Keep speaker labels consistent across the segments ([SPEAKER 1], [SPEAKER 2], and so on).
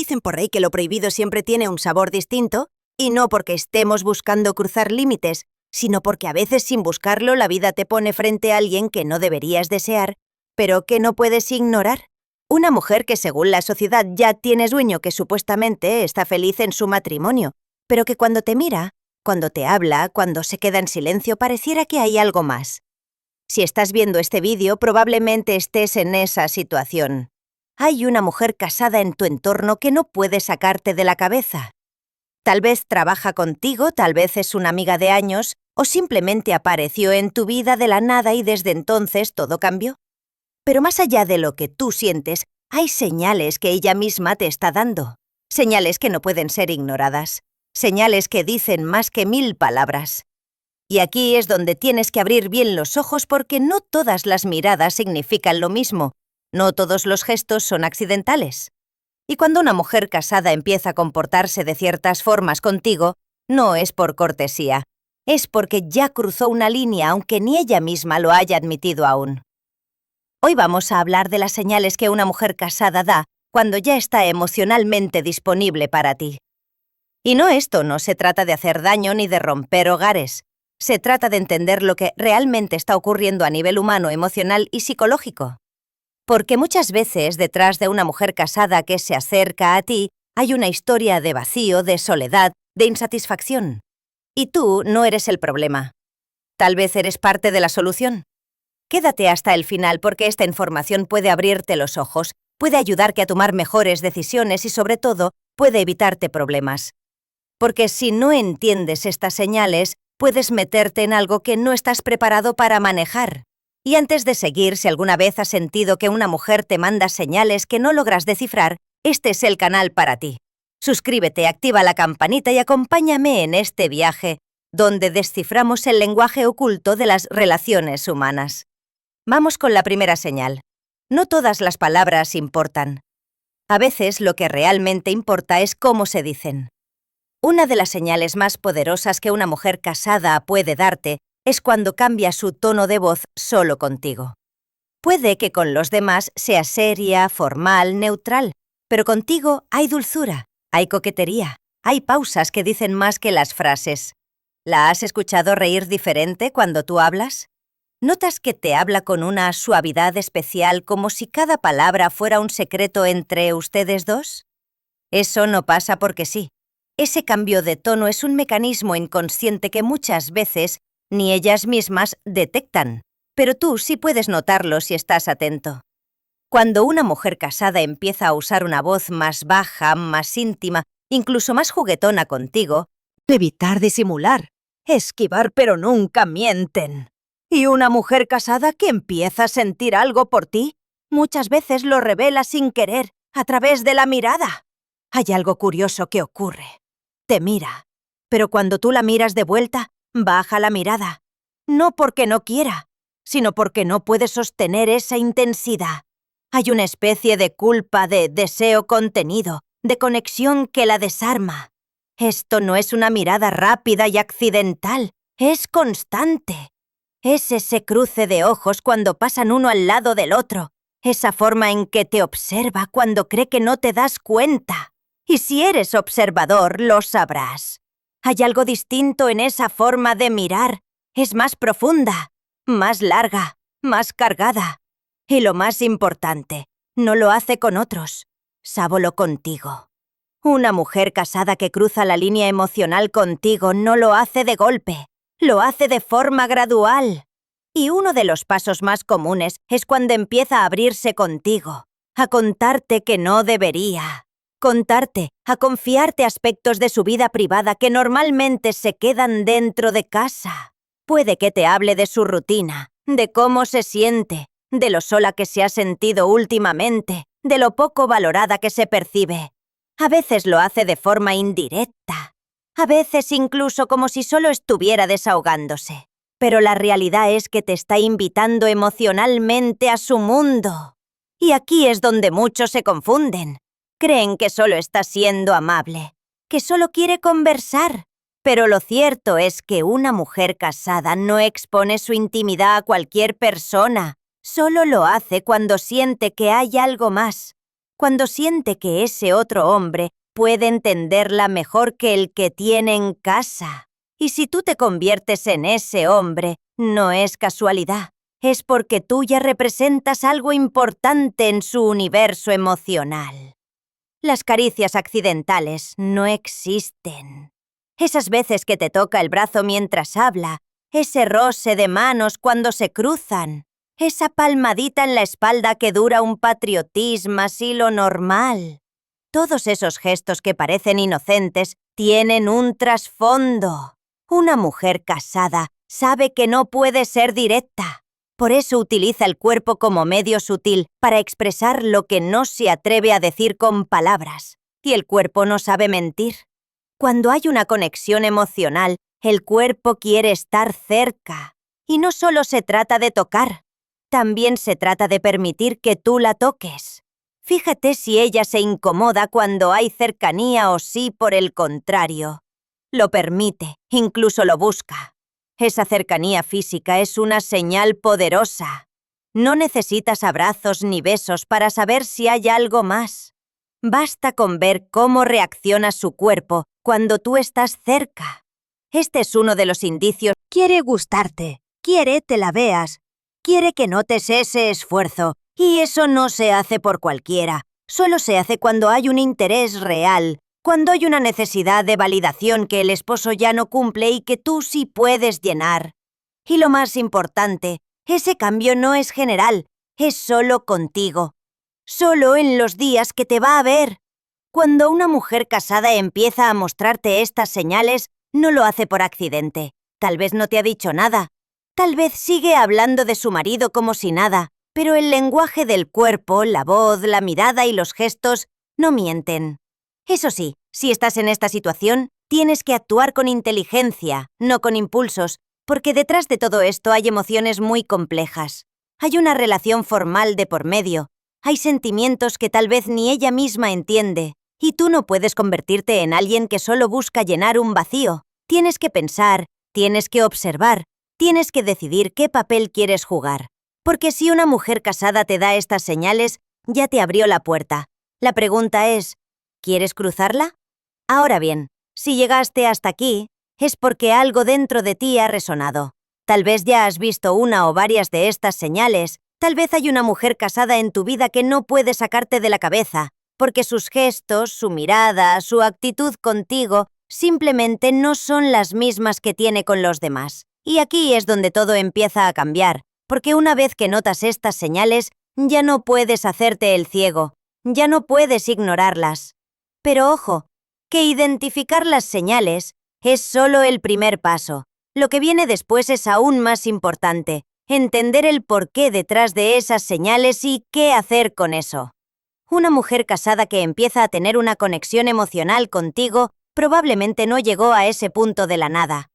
[SPEAKER 1] Dicen por ahí que lo prohibido siempre tiene un sabor distinto, y no porque estemos buscando cruzar límites, sino porque a veces sin buscarlo la vida te pone frente a alguien que no deberías desear, pero que no puedes ignorar. Una mujer que según la sociedad ya tiene dueño, que supuestamente está feliz en su matrimonio, pero que cuando te mira, cuando te habla, cuando se queda en silencio, pareciera que hay algo más. Si estás viendo este vídeo, probablemente estés en esa situación. Hay una mujer casada en tu entorno que no puede sacarte de la cabeza. Tal vez trabaja contigo, tal vez es una amiga de años, o simplemente apareció en tu vida de la nada y desde entonces todo cambió. Pero más allá de lo que tú sientes, hay señales que ella misma te está dando. Señales que no pueden ser ignoradas. Señales que dicen más que 1000 palabras. Y aquí es donde tienes que abrir bien los ojos porque no todas las miradas significan lo mismo. No todos los gestos son accidentales. Y cuando una mujer casada empieza a comportarse de ciertas formas contigo, no es por cortesía. Es porque ya cruzó una línea, aunque ni ella misma lo haya admitido aún. Hoy vamos a hablar de las señales que una mujer casada da cuando ya está emocionalmente disponible para ti. Y esto no se trata de hacer daño ni de romper hogares. Se trata de entender lo que realmente está ocurriendo a nivel humano, emocional y psicológico. Porque muchas veces detrás de una mujer casada que se acerca a ti hay una historia de vacío, de soledad, de insatisfacción. Y tú no eres el problema. Tal vez eres parte de la solución. Quédate hasta el final porque esta información puede abrirte los ojos, puede ayudarte a tomar mejores decisiones y sobre todo puede evitarte problemas. Porque si no entiendes estas señales, puedes meterte en algo que no estás preparado para manejar. Y antes de seguir, si alguna vez has sentido que una mujer te manda señales que no logras descifrar, este es el canal para ti. Suscríbete, activa la campanita y acompáñame en este viaje, donde desciframos el lenguaje oculto de las relaciones humanas. Vamos con la primera señal. No todas las palabras importan. A veces lo que realmente importa es cómo se dicen. Una de las señales más poderosas que una mujer casada puede darte es cuando cambia su tono de voz solo contigo. Puede que con los demás sea seria, formal, neutral, pero contigo hay dulzura, hay coquetería, hay pausas que dicen más que las frases. ¿La has escuchado reír diferente cuando tú hablas? ¿Notas que te habla con una suavidad especial como si cada palabra fuera un secreto entre ustedes dos? Eso no pasa porque sí. Ese cambio de tono es un mecanismo inconsciente que muchas veces ni ellas mismas detectan, pero tú sí puedes notarlo si estás atento. Cuando una mujer casada empieza a usar una voz más baja, más íntima, incluso más juguetona contigo, evitar disimular, esquivar pero nunca mienten. Y una mujer casada que empieza a sentir algo por ti, muchas veces lo revela sin querer, a través de la mirada. Hay algo curioso que ocurre. Te mira, pero cuando tú la miras de vuelta, baja la mirada. No porque no quiera, sino porque no puede sostener esa intensidad. Hay una especie de culpa, de deseo contenido, de conexión que la desarma. Esto no es una mirada rápida y accidental, es constante. Es ese cruce de ojos cuando pasan uno al lado del otro, esa forma en que te observa cuando cree que no te das cuenta. Y si eres observador, lo sabrás. Hay algo distinto en esa forma de mirar. Es más profunda, más larga, más cargada. Y lo más importante, no lo hace con otros, sábolo contigo. Una mujer casada que cruza la línea emocional contigo no lo hace de golpe. Lo hace de forma gradual. Y uno de los pasos más comunes es cuando empieza a abrirse contigo, a contarte que no debería. Contarte, a confiarte aspectos de su vida privada que normalmente se quedan dentro de casa. Puede que te hable de su rutina, de cómo se siente, de lo sola que se ha sentido últimamente, de lo poco valorada que se percibe. A veces lo hace de forma indirecta. A veces incluso como si solo estuviera desahogándose. Pero la realidad es que te está invitando emocionalmente a su mundo. Y aquí es donde muchos se confunden. Creen que solo está siendo amable, que solo quiere conversar. Pero lo cierto es que una mujer casada no expone su intimidad a cualquier persona. Solo lo hace cuando siente que hay algo más. cuando siente que ese otro hombre puede entenderla mejor que el que tiene en casa. Y si tú te conviertes en ese hombre, no es casualidad. Es porque tú ya representas algo importante en su universo emocional. Las caricias accidentales no existen. Esas veces que te toca el brazo mientras habla, ese roce de manos cuando se cruzan, esa palmadita en la espalda que dura un patriotismo así lo normal. Todos esos gestos que parecen inocentes tienen un trasfondo. Una mujer casada sabe que no puede ser directa. Por eso utiliza el cuerpo como medio sutil para expresar lo que no se atreve a decir con palabras. Y el cuerpo no sabe mentir. Cuando hay una conexión emocional, el cuerpo quiere estar cerca. Y no solo se trata de tocar, también se trata de permitir que tú la toques. Fíjate si ella se incomoda cuando hay cercanía o si, por el contrario, lo permite, incluso lo busca. Esa cercanía física es una señal poderosa. No necesitas abrazos ni besos para saber si hay algo más. Basta con ver cómo reacciona su cuerpo cuando tú estás cerca. Este es uno de los indicios. Quiere gustarte, quiere te la veas, quiere que notes ese esfuerzo. Y eso no se hace por cualquiera. Solo se hace cuando hay un interés real. Cuando hay una necesidad de validación que el esposo ya no cumple y que tú sí puedes llenar. Y lo más importante, ese cambio no es general, es solo contigo. Solo en los días que te va a ver. Cuando una mujer casada empieza a mostrarte estas señales, no lo hace por accidente. Tal vez no te ha dicho nada. Tal vez sigue hablando de su marido como si nada, pero el lenguaje del cuerpo, la voz, la mirada y los gestos no mienten. Eso sí, si estás en esta situación, tienes que actuar con inteligencia, no con impulsos, porque detrás de todo esto hay emociones muy complejas. Hay una relación formal de por medio, hay sentimientos que tal vez ni ella misma entiende, y tú no puedes convertirte en alguien que solo busca llenar un vacío. Tienes que pensar, tienes que observar, tienes que decidir qué papel quieres jugar. Porque si una mujer casada te da estas señales, ya te abrió la puerta. La pregunta es, ¿quieres cruzarla? Ahora bien, si llegaste hasta aquí, es porque algo dentro de ti ha resonado. Tal vez ya has visto una o varias de estas señales. Tal vez hay una mujer casada en tu vida que no puede sacarte de la cabeza, porque sus gestos, su mirada, su actitud contigo simplemente no son las mismas que tiene con los demás. Y aquí es donde todo empieza a cambiar, porque una vez que notas estas señales, ya no puedes hacerte el ciego, ya no puedes ignorarlas. Pero ojo, que identificar las señales es solo el primer paso. Lo que viene después es aún más importante, entender el porqué detrás de esas señales y qué hacer con eso. Una mujer casada que empieza a tener una conexión emocional contigo probablemente no llegó a ese punto de la nada.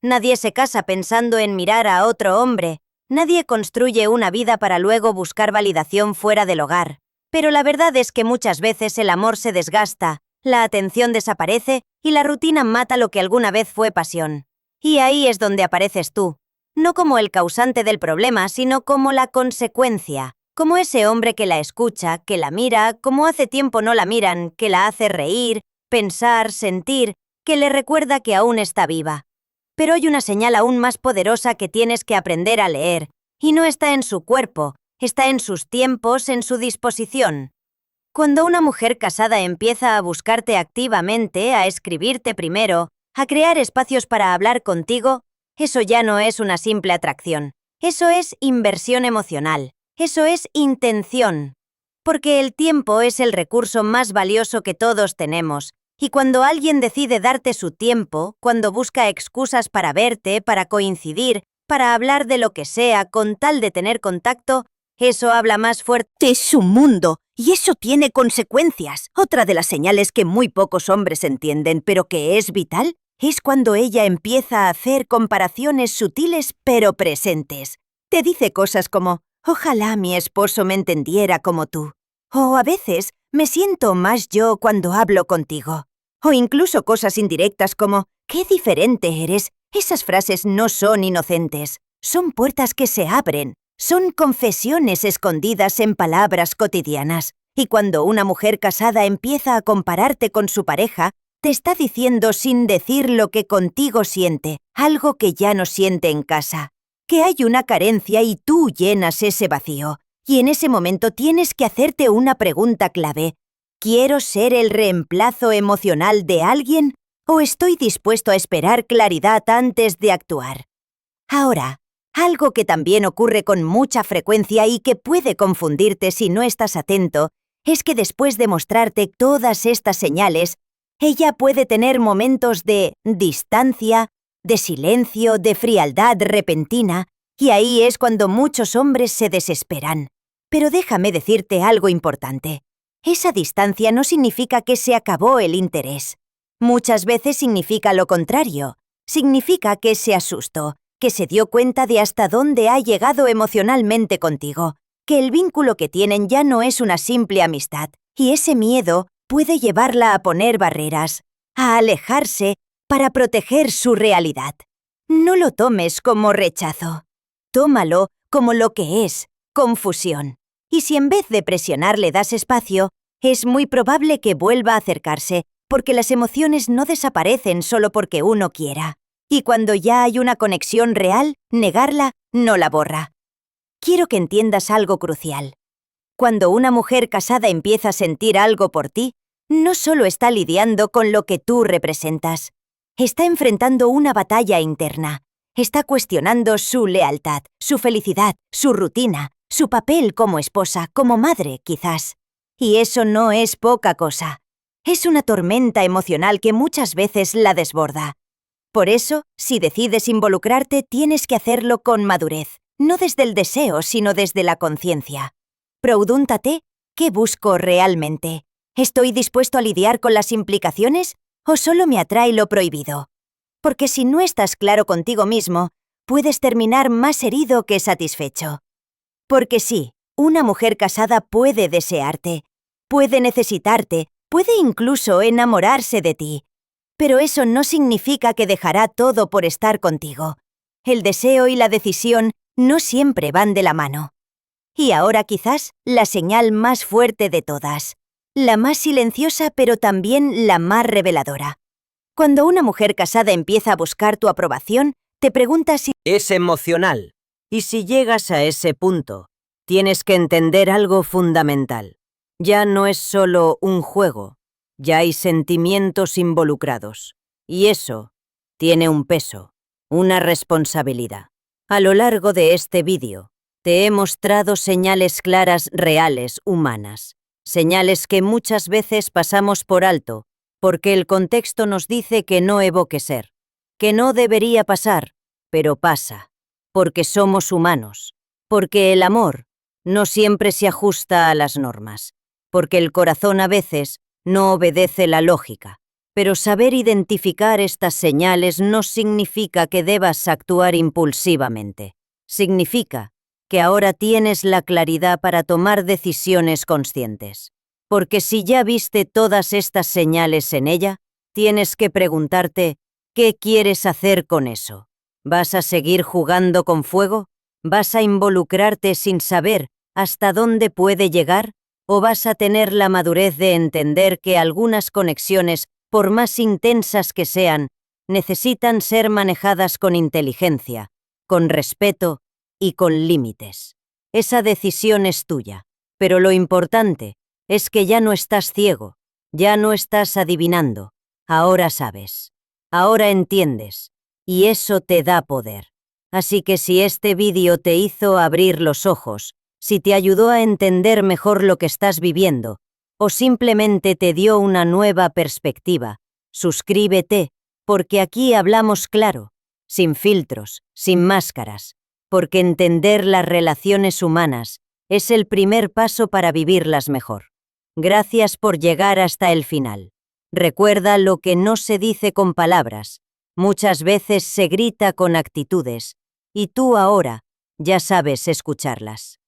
[SPEAKER 1] Nadie se casa pensando en mirar a otro hombre, nadie construye una vida para luego buscar validación fuera del hogar. Pero la verdad es que muchas veces el amor se desgasta, la atención desaparece y la rutina mata lo que alguna vez fue pasión. Y ahí es donde apareces tú, no como el causante del problema, sino como la consecuencia, como ese hombre que la escucha, que la mira, como hace tiempo no la miran, que la hace reír, pensar, sentir, que le recuerda que aún está viva. Pero hay una señal aún más poderosa que tienes que aprender a leer, y no está en su cuerpo, está en sus tiempos, en su disposición. Cuando una mujer casada empieza a buscarte activamente, a escribirte primero, a crear espacios para hablar contigo, eso ya no es una simple atracción. Eso es inversión emocional. Eso es intención. Porque el tiempo es el recurso más valioso que todos tenemos. Y cuando alguien decide darte su tiempo, cuando busca excusas para verte, para coincidir, para hablar de lo que sea con tal de tener contacto, eso habla más fuerte.
[SPEAKER 2] Es su mundo, y eso tiene consecuencias. Otra de las señales que muy pocos hombres entienden, pero que es vital, es cuando ella empieza a hacer comparaciones sutiles pero presentes. Te dice cosas como, ojalá mi esposo me entendiera como tú. O a veces, me siento más yo cuando hablo contigo. O incluso cosas indirectas como, qué diferente eres. Esas frases no son inocentes. Son puertas que se abren. Son confesiones escondidas en palabras cotidianas. Y cuando una mujer casada empieza a compararte con su pareja, te está diciendo sin decir lo que contigo siente, algo que ya no siente en casa, que hay una carencia y tú llenas ese vacío. Y en ese momento tienes que hacerte una pregunta clave. ¿Quiero ser el reemplazo emocional de alguien o estoy dispuesto a esperar claridad antes de actuar? Ahora, algo que también ocurre con mucha frecuencia y que puede confundirte si no estás atento, es que después de mostrarte todas estas señales, ella puede tener momentos de distancia, de silencio, de frialdad repentina, y ahí es cuando muchos hombres se desesperan. Pero déjame decirte algo importante. Esa distancia no significa que se acabó el interés. Muchas veces significa lo contrario. Significa que se asustó, que se dio cuenta de hasta dónde ha llegado emocionalmente contigo, que el vínculo que tienen ya no es una simple amistad, y ese miedo puede llevarla a poner barreras, a alejarse para proteger su realidad. No lo tomes como rechazo. Tómalo como lo que es, confusión. Y si en vez de presionar le das espacio, es muy probable que vuelva a acercarse, porque las emociones no desaparecen solo porque uno quiera. Y cuando ya hay una conexión real, negarla no la borra. Quiero que entiendas algo crucial. Cuando una mujer casada empieza a sentir algo por ti, no solo está lidiando con lo que tú representas. Está enfrentando una batalla interna. Está cuestionando su lealtad, su felicidad, su rutina, su papel como esposa, como madre, quizás. Y eso no es poca cosa. Es una tormenta emocional que muchas veces la desborda. Por eso, si decides involucrarte, tienes que hacerlo con madurez, no desde el deseo, sino desde la conciencia. Pregúntate, ¿qué busco realmente? ¿Estoy dispuesto a lidiar con las implicaciones o solo me atrae lo prohibido? Porque si no estás claro contigo mismo, puedes terminar más herido que satisfecho. Porque sí, una mujer casada puede desearte, puede necesitarte, puede incluso enamorarse de ti. Pero eso no significa que dejará todo por estar contigo. El deseo y la decisión no siempre van de la mano. Y ahora quizás la señal más fuerte de todas, la más silenciosa pero también la más reveladora. Cuando una mujer casada empieza a buscar tu aprobación, te pregunta si
[SPEAKER 3] es emocional. Y si llegas a ese punto, tienes que entender algo fundamental. Ya no es solo un juego, ya hay sentimientos involucrados. Y eso tiene un peso, una responsabilidad. A lo largo de este vídeo, te he mostrado señales claras, reales, humanas. Señales que muchas veces pasamos por alto, porque el contexto nos dice que no evoque ser, que no debería pasar, pero pasa, porque somos humanos, porque el amor no siempre se ajusta a las normas, porque el corazón a veces no obedece la lógica. Pero saber identificar estas señales no significa que debas actuar impulsivamente. Significa que ahora tienes la claridad para tomar decisiones conscientes. Porque si ya viste todas estas señales en ella, tienes que preguntarte, ¿qué quieres hacer con eso? ¿Vas a seguir jugando con fuego? ¿Vas a involucrarte sin saber hasta dónde puede llegar? ¿O vas a tener la madurez de entender que algunas conexiones, por más intensas que sean, necesitan ser manejadas con inteligencia, con respeto y con límites? Esa decisión es tuya, pero lo importante es que ya no estás ciego, ya no estás adivinando, ahora sabes, ahora entiendes, y eso te da poder. Así que si este vídeo te hizo abrir los ojos, si te ayudó a entender mejor lo que estás viviendo, o simplemente te dio una nueva perspectiva, suscríbete, porque aquí hablamos claro, sin filtros, sin máscaras, porque entender las relaciones humanas es el primer paso para vivirlas mejor. Gracias por llegar hasta el final. Recuerda lo que no se dice con palabras, muchas veces se grita con actitudes, y tú ahora ya sabes escucharlas.